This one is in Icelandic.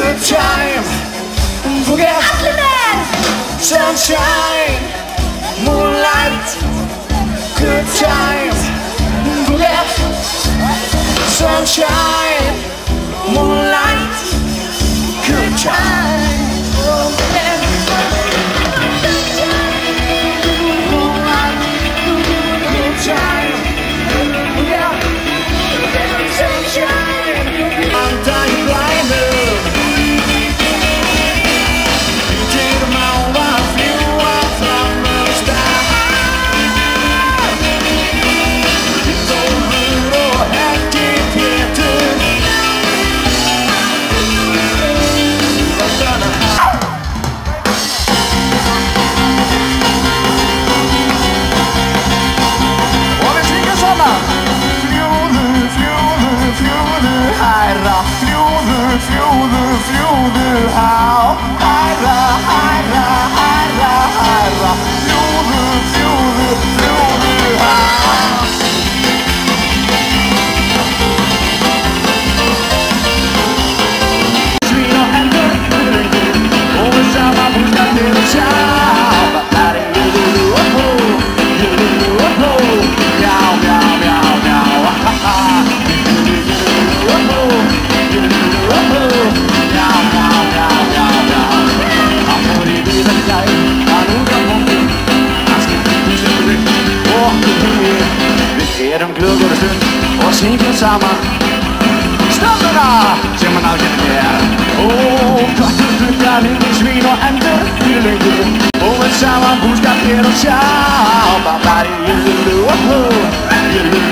good time. Forget sunshine, moonlight, good time. Forget sunshine, moonlight, good time. Fljúðu há, hæra, hæra, hæra, hæra. Fljúðu há. Svín og hendur, og við saman búskarnir og sjá. Bara júðu og hó, já, já, já, já, ha-ha. Júðu og hó, við erum glöggur og stund og syngjum saman stömmuna sem hann algjörn Ó, köttur, fluggar, hrindir, svín og endur fyrir lengur og við saman búskapir og sjá. Bara júlu og hó, júlu